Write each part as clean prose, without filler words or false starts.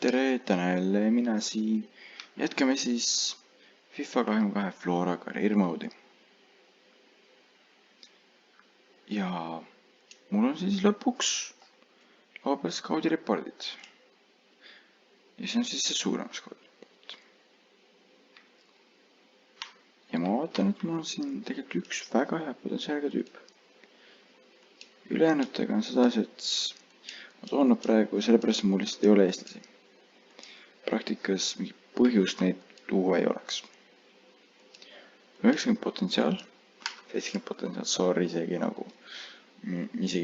tere, täna jälle mina siin. Jätkame siis FIFA 22 Flora Career Mode'i. Ja mul on siis lõpuks laua peal Scoudi repordid. Ja see on siis see suurem Scoudi report. Ja ma vaatan, et mul on siin tegelikult üks väga hea potentsiaaliga tüüp. Ülejäänutega on seda asja, et ma toon praegu sellepärast, et mul lihtsalt ei ole eestlasi. Praktikas mingi põhjust neid tuua ei oleks. 90 potentsiaal, 70 potentsiaal, sorry, isegi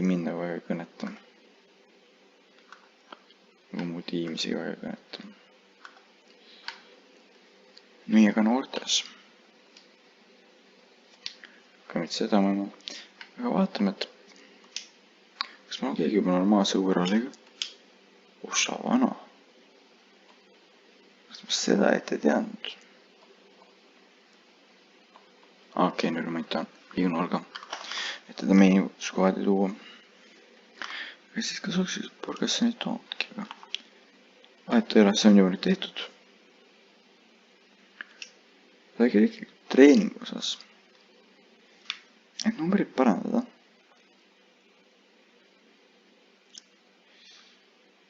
mind nagu väga ei kõneta. Nagu mu tiim isegi väga ei kõneta. Nii, aga noortes. Aga mitte seda mõelma. Aga vaatame, et kas mul on keegi juba normaalse URL-iga? Ossa vana. Kas ma seda ette teadnud? Okei, nüüd ma ei tahan liigun olga. Et teda meie skuaadi tuua. Ja siis kas oleks siis porgasse neid toonudki, aga vahet ei ole, see on juba nüüd tehtud. Räägi ikkagi treeningu osas. Et numbrid parandada.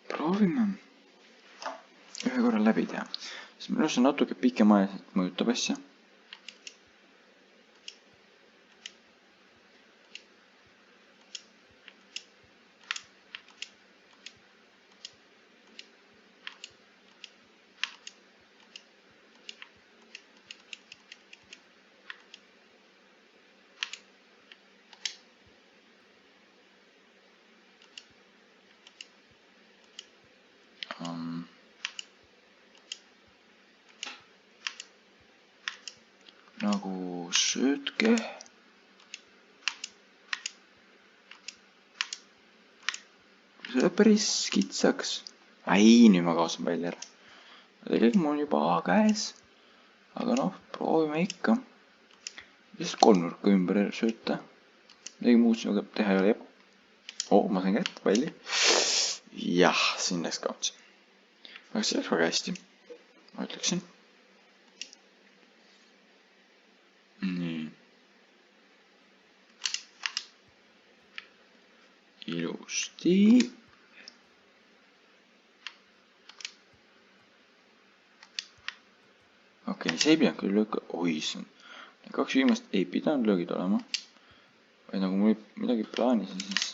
Proovime ühe korra läbi teha. Sest minu arust on natuke pikemaajaliselt mõjutab asja. Nagu söötke. See läheb päris kitsaks. Ai, nüüd ma kaosan välja ära. Tegelikult mul on juba A käes. Aga noh, proovime ikka. Lihtsalt kolmnurka ümber sööta. Midagi muud sinuga teha ei ole. Ma sain kätte palli. Jah, siin läks kaotsi. Aga see läks väga hästi. Ma ütleksin. Nii. Ilusti. Okei, see ei pidanud küll lööka. Oi, see on. Kaks viimast ei pidanud löögid olema. Vaid nagu mul midagi plaanis on siis.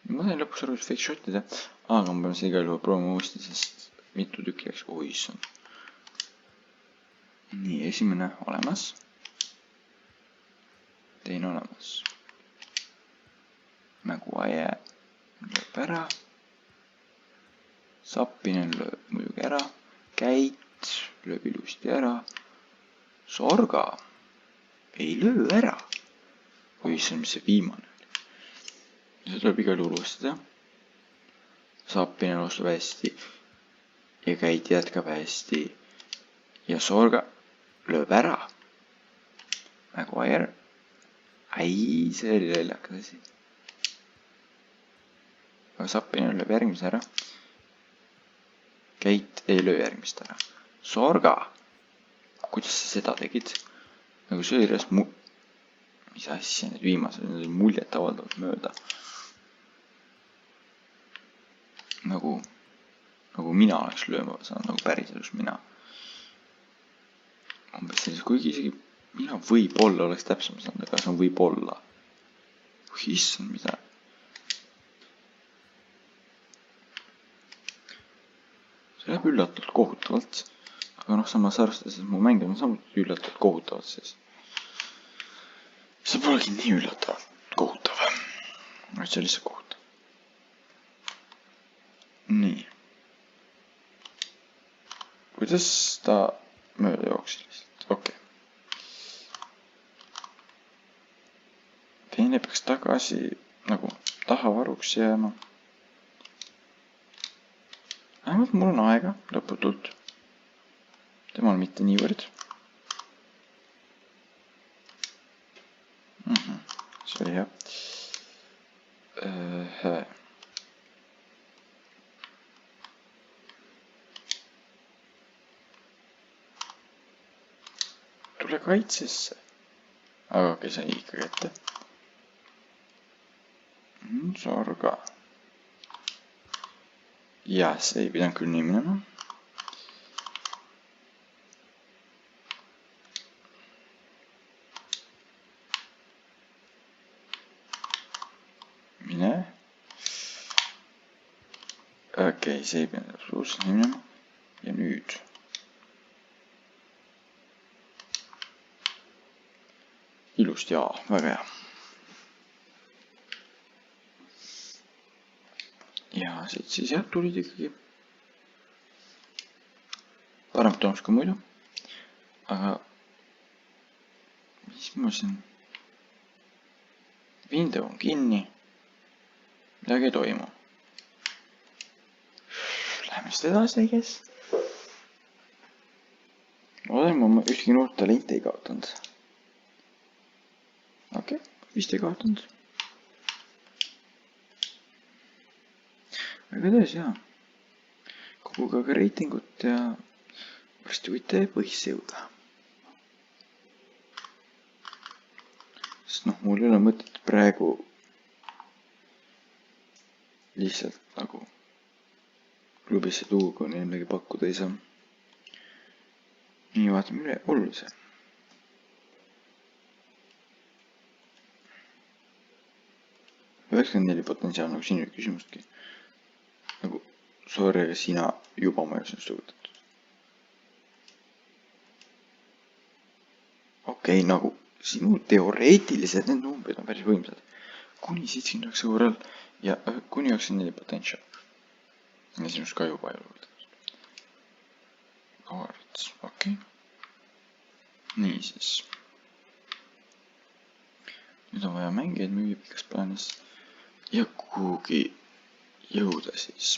Ma sain lõpuks aru, et fake shotida. Aga ma pean seda igal juhul proovima uuesti, sest mitu tükki läks. Oi, see on. Nii, esimene olemas. Teine olemas. Maguire lööb ära. Sappinen lööb muidugi ära. Käit lööb ilusti ära. Sorga ei löö ära. Oi, see on mis see viimane. See tuleb igal juhul uuesti teha. Sappinen alustab hästi. Ja Käit jätkab hästi. Ja Sorga lööb ära. Maguire. Ai, see oli leljakas asi. Aga Sappinen lööb järgmise ära. Käit ei löö järgmist ära. Sorga. Kuidas sa seda tegid? Nagu see oli reast mis asja need viimased, need oli muljet avaldavad mööda. Nagu mina oleks lööma saanud, nagu päriselus mina. Umbes sellis, kuigi isegi mina võib-olla oleks täpsem saanud, aga see on võib-olla. Issand, mida? See läheb üllatult kohutavalt. Aga noh, samas arvestades, et mu mängid on samuti üllatult kohutavalt, siis see polegi nii üllatavalt kohutav. See on lihtsalt kohutav. Nii. Kuidas ta mööda jooksis lihtsalt? Okei. Teine peaks tagasi nagu tahavaruks jääma. Vähemalt mul on aega lõputult. Temal mitte niivõrd. See oli hea. Tule kaitsesse. Aga okei, sai ikkagi ette. Sorga. Jah, see ei pidanud küll nii minema. Mine. Okei, see ei pidanud absoluutselt nii minema. Ja nüüd. Ilust jaa, väga hea. Ja siit siis jah tulid ikkagi. Paremat tulemus kui muidu. Aga mis ma siin? Window on kinni. Midagi ei toimu. Läheme siis edasi, I guess. Loodan, ma ühtegi noort talenti ei kaotanud. Okei, vist ei kaotanud. Väga tões, jaa. Koguge aga reitingut ja varsti võite põhisse jõuda. Sest mul ei ole mõtet praegu lihtsalt nagu klubisse tuua, kui neil midagi pakkuda ei saa. Nii, vaatame üle olulise. –94 potentsiaal, nagu siin oli küsimustki. Nagu, sorry, aga sina juba majusin suutatud. Okei, nagu sinu teoreetilised need numbrid on päris võimsad. Kuni 70 suurel ja kuni 94 potentsiaal. Ja sinust ka juba ei ole võetud. Kaarts, okei. Niisiis. Nüüd on vaja mängijaid müüa pikas plaanis. Ja kuhugi jõuda siis.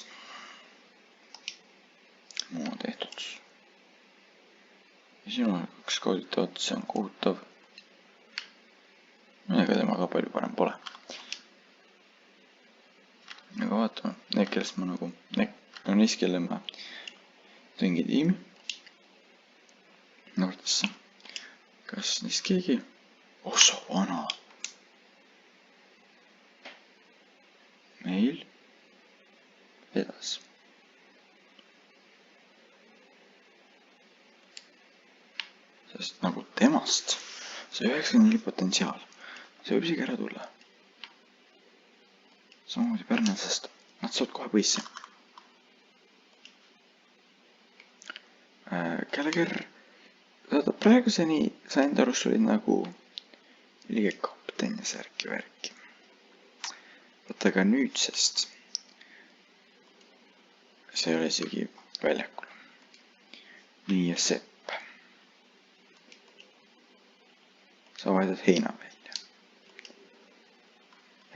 Muu on tehtud. Ja siin on 2 kauditavat, see on kohutav. Ega temaga palju parem pole. Aga vaatame, need kellest ma nagu, neist kelle ma tõingi tiimi noortesse. Kas neist keegi? Oh, sa vana. Meil edas. Sest nagu temast see 94 potentsiaal, see võib isegi ära tulla. Samamoodi Pärnal, sest nad saavad kohe põisse. Gallagher, praeguseni sa enda arust olid nagu liige kapten ja särki värki. Vaata ka nüüdsest. See ei ole isegi väljakul. Nii ja Sepp. Sa vahetad heina välja.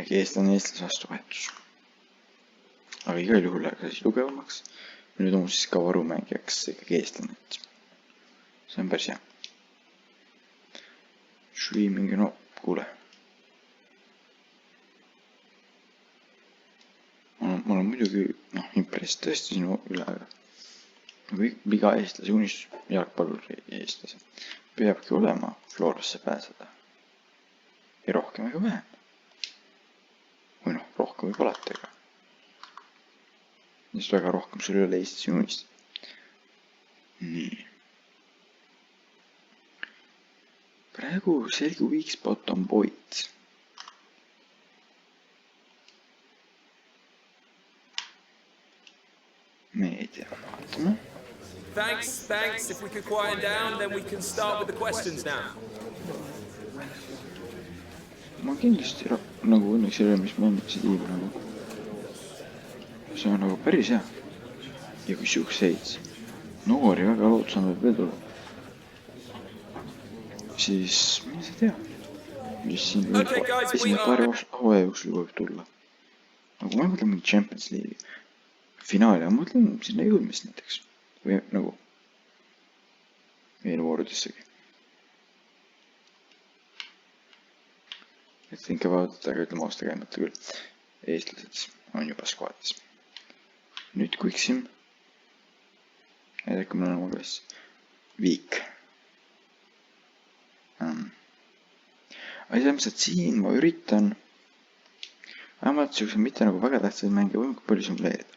Äkki eestlane eestlase vastu vahetus. Aga igal juhul läheb see tugevamaks. Nüüd on siis ka varumängijaks ikkagi eestlane. See on päris hea. Streamingi, no kuule. Ma olen muidugi, impress tõesti sinu üle, aga iga eestlase unistus, jalgpalluri eestlase, peabki olema Florasse pääseda. Ja rohkem ega vähem. Või rohkem võib alati, aga just väga rohkem sul ei ole eestlase unistada. Nii. Praegu selgu weak spot on Boyd. Meedia, vaatame. Thanks. If we could quiet down, then we can start with the questions now. Ma kindlasti nagu õnneks ei ole, mis mängisid tiimi nagu. See on nagu päris hea. Ja kui siukseid noori väga lootusam võib veel tulla, siis mine sa tea, mis siin esimene paari hooaja jooksul võib tulla. Nagu ma mõtlen mingi Champions League finaali, ma mõtlen sinna jõudmist näiteks. Või nagu eelvoorudessegi. Et think about it, aga ütleme aasta käimata küll. eestlased on juba skuadis. Nüüd Quicksim. Näidake mulle nagu üles. Viik. Asjamaks, et siin ma üritan vähemalt siukse mitte nagu väga tähtsaid mänge võimalikult palju simuleerida.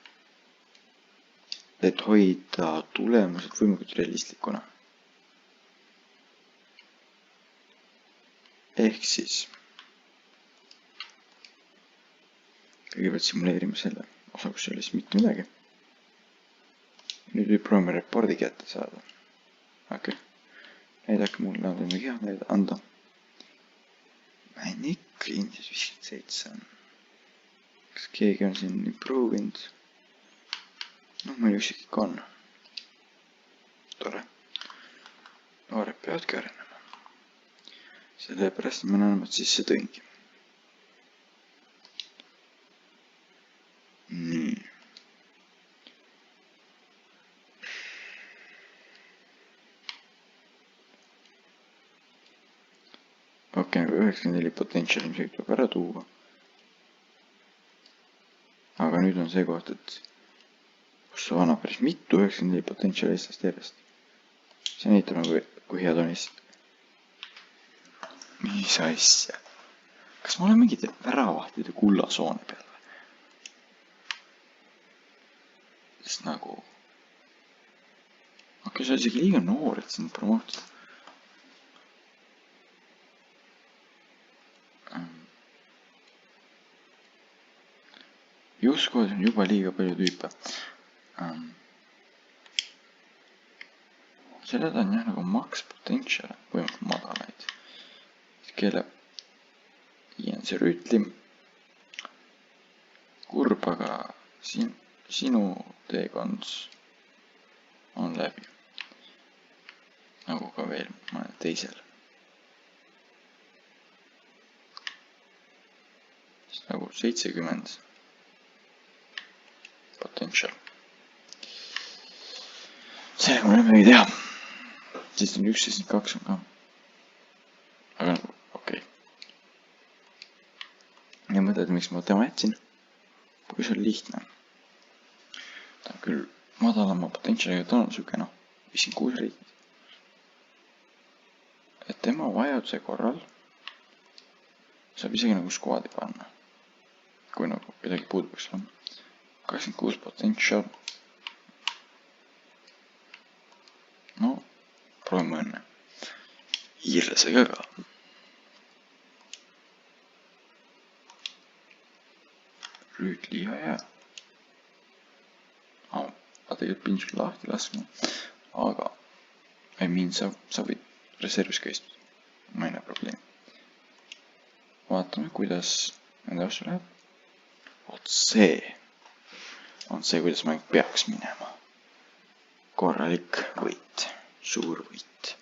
Et hoida tulemused võimalikult realistlikuna. Ehk siis kõigepealt simuleerime selle osa, kus ei ole siis mitte midagi. Nüüd võib proovime repordi kätte saada. Okei. Näidake mulle midagi head anda. Manic kliendis 57. Kas keegi on siin improvinud? No meil üksik ikka on. Tore. Noored peavadki arenema. Sellepärast ma näemat sisse tõingi. Nii. Okei, 94 potential ilmselt tuleb ära tuua. Aga nüüd on see koht, et kus see vana päris mitu 94 potential eestlast järjest. See näitab nagu, kui head on Eestis. Mis asja? Kas ma olen mingite väravahtide kullasoone peal või? Sest nagu... Okei, see on isegi liiga noor, et sind promootida. Juskoos on juba liiga palju tüüpe. Selle on jah nagu max potential, võimalikult madalaid. Kelle Ian see rüütli. Kurb, aga sinu teekond on läbi. Nagu ka veel mõnel teisel. Nagu 70 potential. Sellega me võime teha. Siis on 1.2 on ka. Aga nagu, okei. Ja mõtled, miks ma tema jätsin? Kui see on lihtne. Ta on küll madalama potentialiga, ta on süke 56 riigid. Et tema vajaduse korral saab isegi nagu skuadi panna. Kui nagu midagi puudu peaks olema. 26 potential. No, proovime õnne. Iirlasega ka. Rüütli ja jää. Ma tegelikult pidin sul lahti laskma. Aga sa võid reservis ka istuda. Ma ei näe probleemi. Vaatame, kuidas nende vastu läheb. Oot see on see, kuidas mäng peaks minema. Korralik võit. Suur võit.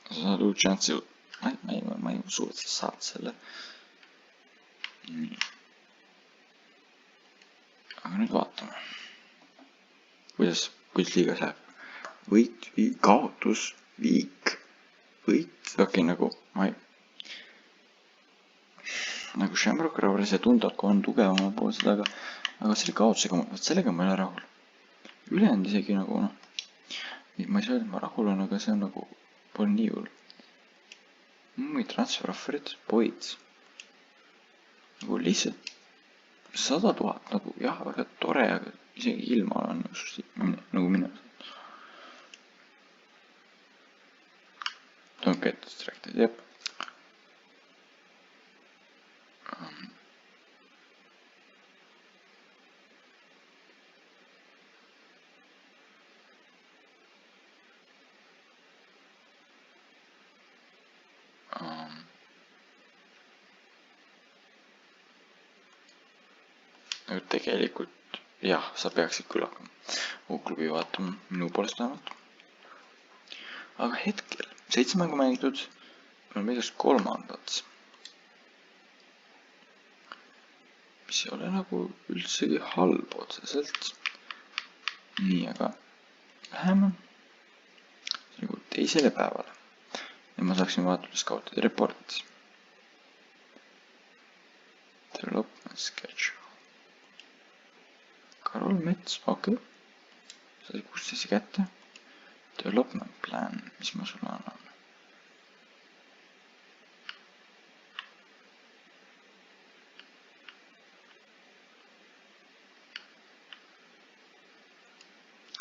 Sa saad uut šanssi. Ma ei usu, et sa saad selle. Nii. Aga nüüd vaatame. Kuidas liigas läheb. Võit, kaotus, viik. Võit, okei, nagu nagu Shamrock Rovers ja Tundalko on tugevama pool seda, aga selle kaotusega, sellega ma ei ole rahul. Ülejäänud isegi nagu, ma ei saa öelda, et ma rahul on, aga see on nagu, pole nii hull. Mui transfer offerid, poid. Nagu lihtsalt 100 000, nagu jah, väga tore, aga isegi ilma on nagu minu. Don't get distracted, jep. Tegelikult, jah, sa peaksid küll hakkama U-klubi vaatama, minu poolest vähemalt. Aga hetkel, 7 mängu mängitud, on meidast 3. Mis ei ole nagu üldsegi halb otseselt. Nii, aga läheme. teisele päevale. Ja ma saaksin vaatama scoutide reportis. Development schedule. Karol Mets, okei. Sai 16 kätte. Development plan, mis ma sulle annan?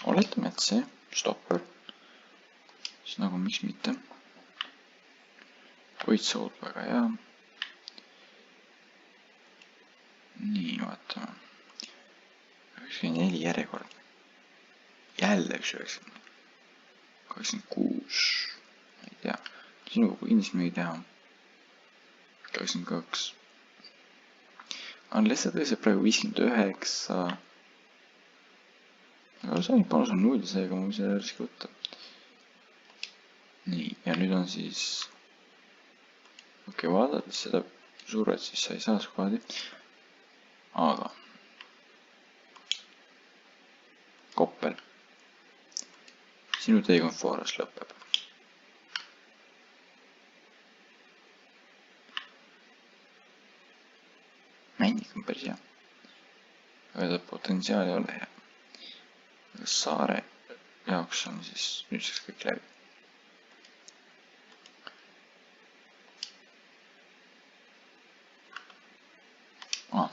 Oletame, et see stopper. Siis nagu miks mitte. Toitsood väga hea. Nii, vaatame. 94 järjekord. Jälle 90. 86. Ma ei tea. Sinuga kindlasti me ei teha. 82. On lihtsalt tõesti praegu 59. Aga see panus on 0, seega ma võin selle riski võtta. Nii, ja nüüd on siis... Okei, vaadates seda suuret, siis sa ei saa skuaadi. Aga... Koppel. Sinu teekond Fooras lõpeb. Männik on päris hea. Aga ta potentsiaal ei ole hea. Saare jaoks on siis nüüdseks kõik läbi.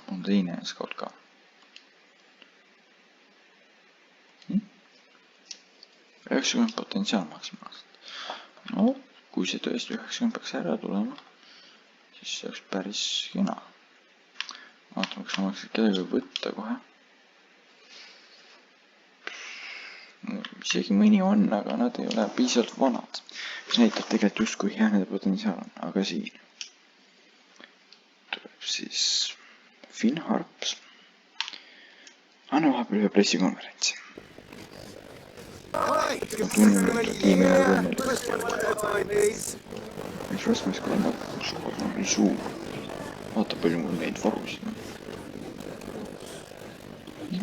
Mul teine scout ka. 90 potentsiaal maksimaalselt. No, kui see tõesti 90 peaks ära tulema, siis see oleks päris kena. Vaatame, kas ma võiksin kedagi võtta kohe. Isegi mõni on, aga nad ei ole piisavalt vanad. Mis näitab tegelikult just, kui hea nende potentsiaal on. Aga siin tuleb siis Finn Harps. Anna vahepeal ühe pressikonverentsi. Ma tunnen, et tiimi on võimalik. Miks Rasmus kannab suur on suur. Vaata palju mul neid varusid.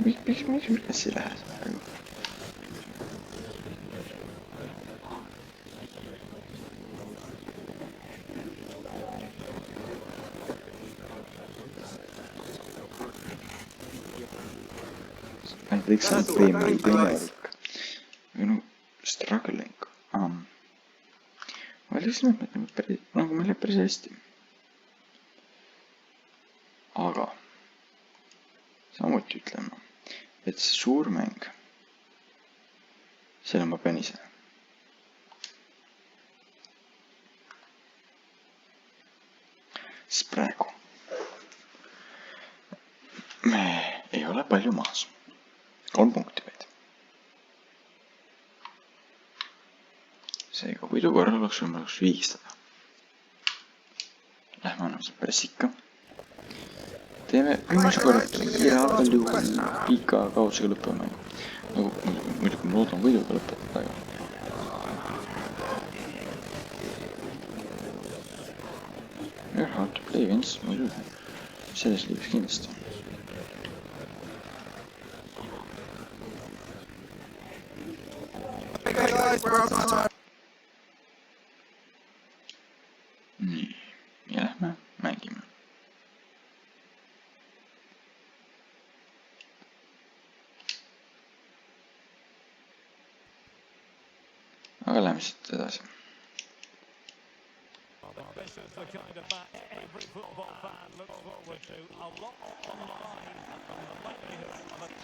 Miks ei lähe see praegu? Näiteks on teeme võimalik või no struggling. Ma lihtsalt mõtlen, nagu meil läheb päris hästi. Aga samuti ütlema, et see suur mäng, selle ma pean ise. Siis praegu me ei ole palju maas. 3 punkti vaid. Seega võidu korral oleks võimalik viigistada. Lähme anname see pressika. Teeme viimase korra kiirel juhul pika kaotusega lõppemängu. Nagu muidugi ma loodan võiduga lõpetada. You're hard to play against, muidugi. Selles liigas kindlasti. Nii, ja lähme mängime. Aga lähme siit edasi.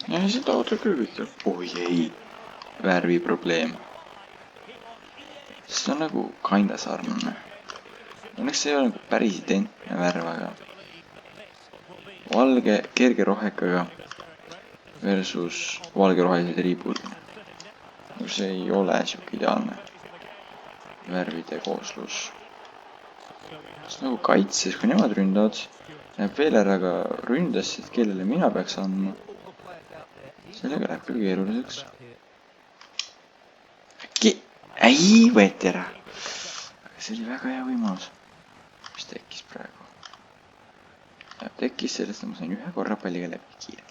Ja seda ootab küll kõik. Oi ei, värviprobleem. See on nagu kinda sarnane. Õnneks see ei ole nagu päris identne värv, aga valge kerge rohekaga versus valge rohelised riibud. See ei ole siuke ideaalne värvide kooslus. See nagu kaitses, kui nemad ründavad, läheb veel ära, aga ründasid, kellele mina peaks andma. Sellega läheb küll keeruliseks. Äkki ei võeti ära. Aga see oli väga hea võimalus. Mis tekkis praegu? Tekkis sellest, et ma sain ühe korra palliga läbi kiire.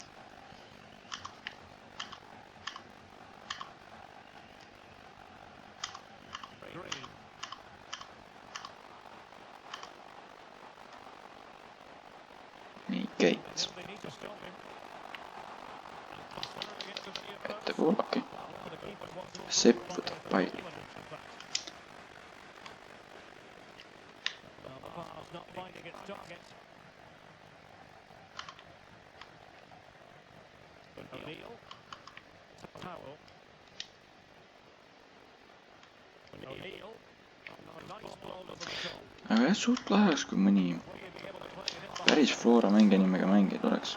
Gates. Ettepoole, okei. Sepp võtab palli. Aga jah, suht lahe oleks, kui mõni päris Flora mängija nimega mängija tuleks.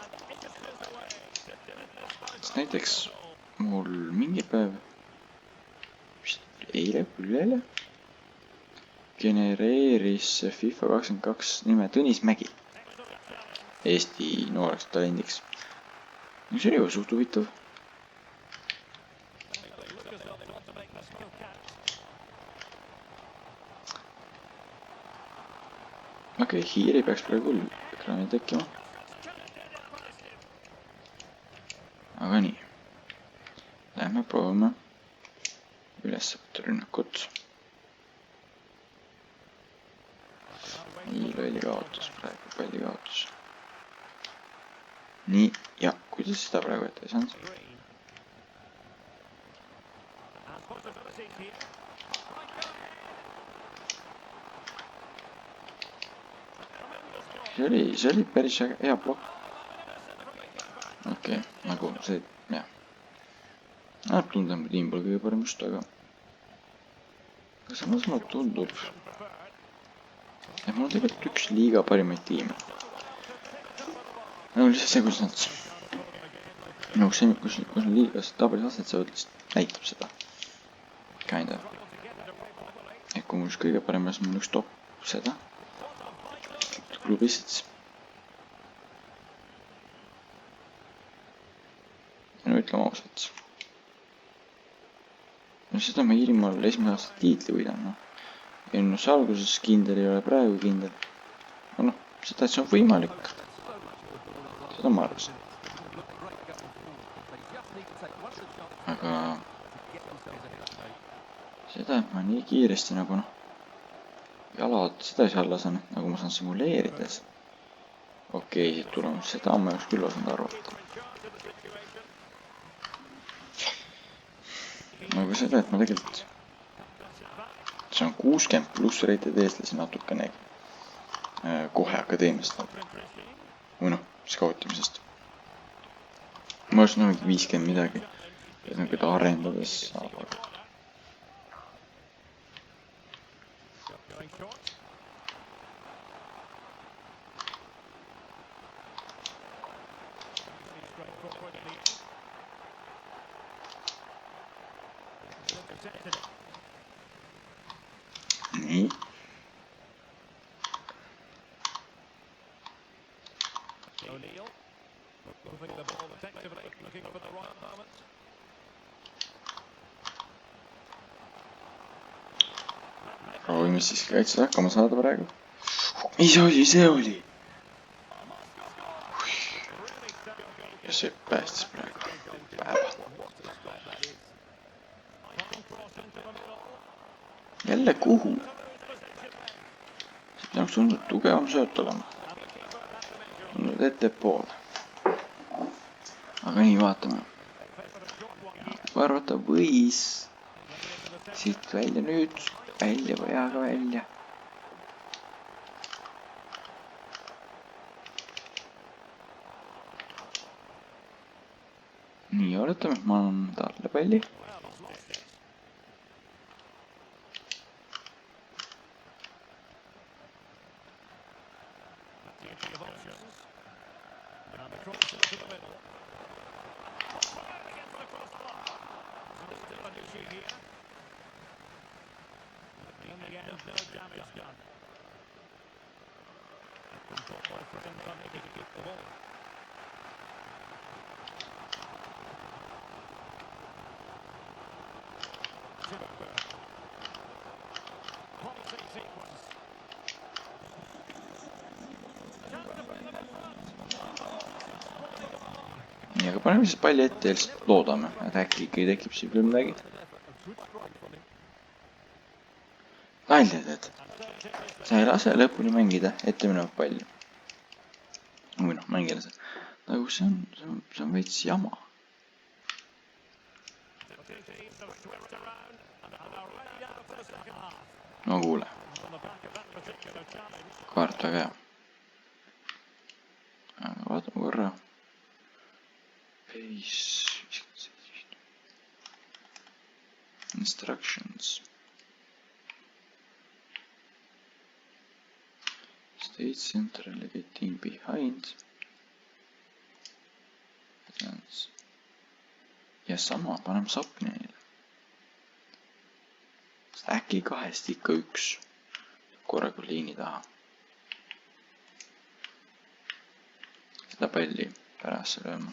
Sest näiteks mul mingi päev, vist eile, üleeile, genereeris FIFA 22 nime Tõnis Mägi Eesti nooreks talendiks. See oli juba suht huvitav. Okei, hiiri peaks praegu küll ekraani tekkima. Aga nii. Lähme proovime üles võtta rünnakut. Nii lolli kaotus praegu, palli kaotus. Nii, ja kuidas seda praegu ette ei saanud? See oli päris hea plokk. Okei, nagu see, jah. Näeb tunda, mu tiim pole kõige parem just, aga samas mulle tundub, et mul on tegelikult üks liiga parimaid tiime. Nagu lihtsalt see, kus nad nagu see, kus on liigas tabelis aset saavad, lihtsalt näitab seda. Kinda. Et kui mul üks kõige paremjas on üks top seda klubist. Ja no ütleme ausalt. No seda ma Iirimaal esimene aasta tiitli võidan. Ennus alguses kindel ei ole praegu kindel. No, seda, et see on võimalik. Seda ma arvasin. Aga seda, et ma nii kiiresti nagu jalad sedasi alla saan, nagu ma saan simuleerides. Okei, siit tulemus, seda ma just küll osanud arvata. Aga seda, et ma tegelikult see on 60 pluss reited eestlasi natukenegi kohe akadeemiast või noh, skautimisest. Ma oleks nagu 50 midagi ja nagu ta arendades saab. Nii. Proovime siis kaitses hakkama saada praegu. Mis asi see oli? Ja see päästis praegu päeva. Jälle kuhu? See peaks tundnud tugevam sööt olema. Tundnud ettepoole. Aga nii vaatame. Arvata võis siit välja nüüd. Välja või aga välja. Nii, oletame, ma annan talle palli. Nii, aga paneme siis palli ette ja lihtsalt loodame, et äkki ikkagi tekib siin küll midagi. Nalja teed. Sa ei lase lõpuni mängida ette minevat palli. või noh, mängida see. Nagu see on veits jama. No kuule. Kaart väga hea. Aga vaatame korra. Base. Instructions. State central getting behind. Ja sama, paneme sappi neile. Äkki kahest ikka üks. Korraga liini taha. Seda palli pärast lööma.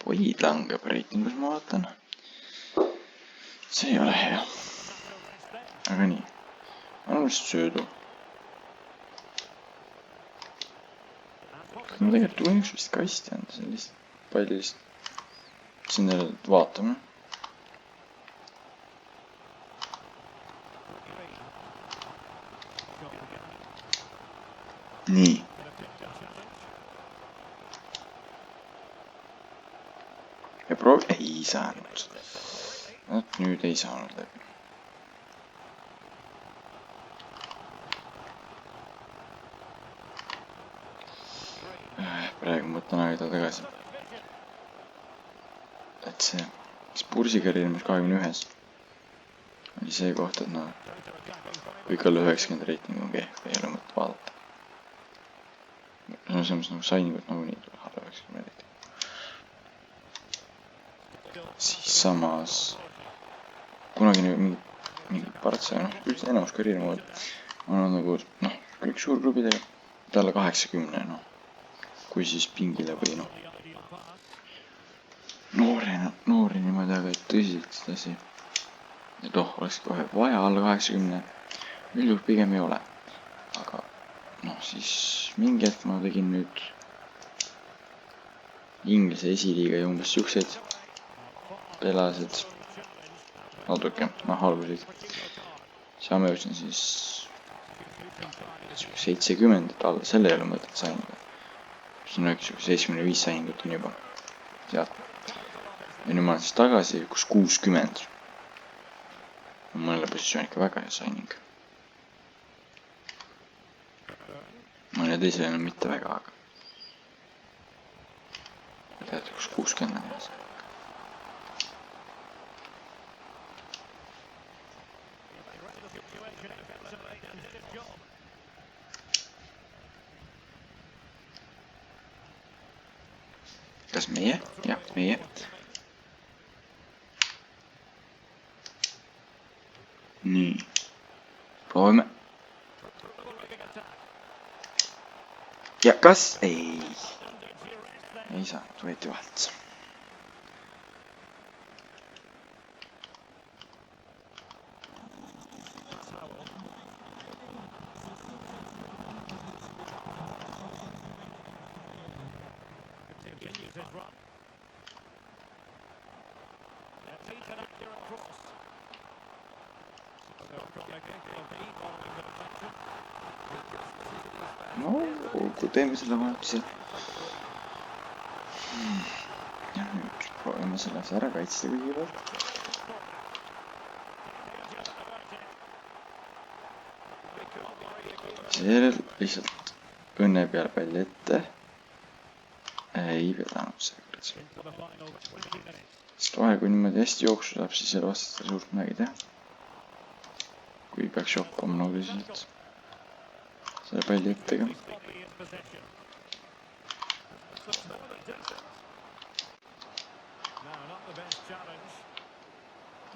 Poid langeb reitingus, ma vaatan. See ei ole hea. Aga nii. Annan vist söödu. Ma tegelikult võiks vist kasti anda sellist pallist. Siin jälle vaatame. Nii. Ja proovi... Ei saanud. Nüüd ei saanud läbi. Praegu mõtlen aega tagasi. Et see Spursiga ilmus 21. Oli see koht, et no kõik alla 90 reiting on kehv, ei ole mõtet vaadata. No see on nagu sainingut nagu nii tuleb alla 90 reiting. Siis samas kunagi mingi partsa, noh, üldse enamus karjääri on nagu, noh, kõik suurklubidega alla 80, noh. Kui siis pingile või noh. Noori niimoodi, aga tõsiselt sedasi. Et oleks kohe vaja alla 80. Üldjuhul pigem ei ole. Aga noh, siis mingi hetk ma tegin nüüd Inglise esiliiga ja umbes siukseid pelasid. Natuke, noh, alguseid. Siis ma jõudsin siis 70, et alla selle ei ole mõtet sainida. See on 75 sainingut on juba sealt. Ja nüüd ma olen siis tagasi, kus 60. Mõnele positsioon ikka väga hea saining. Mõne teisele enam mitte väga, aga tead, kus 60 on hea saining. Kas meie? Jah, meie. Nii. Proovime. Ja kas? Ei saanud, võeti vahelt. No, kui teeme selle vahetuse. Ja nüüd proovime selles ära kaitsta kõigepealt. Seejärel lihtsalt õnne peal palli ette. Ei vedanud see kurat. Sest vahel kui niimoodi hästi jooksu saab, siis ei vastata suurt midagi teha. Kui peaks joppama nagu lihtsalt selle palli ettega.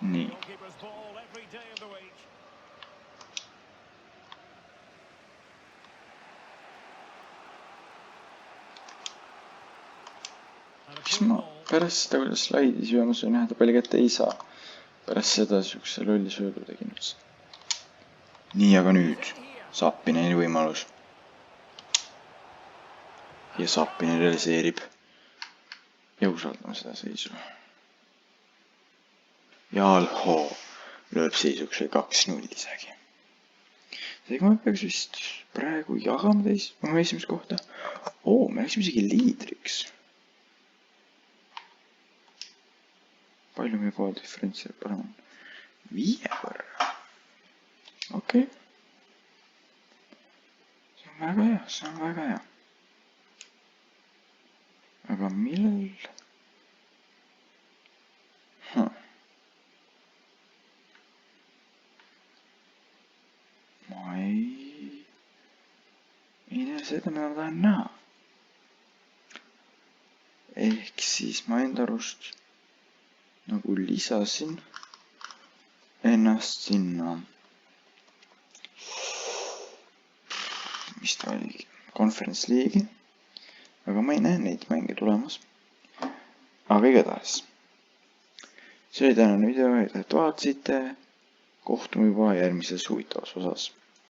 Nii. Siis ma pärast seda, kuidas slaidis ja ma sain näha, ta palli kätte ei saa. Pärast seda siukse lolli söödu tegin üldse. Nii, aga nüüd Sappinen võimalus. Ja Sappinen realiseerib. Ja usaldame seda seisu. Ja Alho lööb seisuks 2-0 isegi. seega me peaks vist praegu jagama oma esimest kohta. Oo, me läksime isegi liidriks. Palju meie koha diferentsi parem on? 5 võrra. Okei. See on väga hea, see on väga hea. Aga millal? Ma ei tea seda, mida ma tahan näha. Ehk siis ma enda arust nagu lisasin ennast sinna, mis ta oli, Conference League'i, aga ma ei näe neid mänge tulemas. Aga igatahes, see oli tänane video, aitäh, et vaatasite. Kohtume juba järgmises huvitavas osas.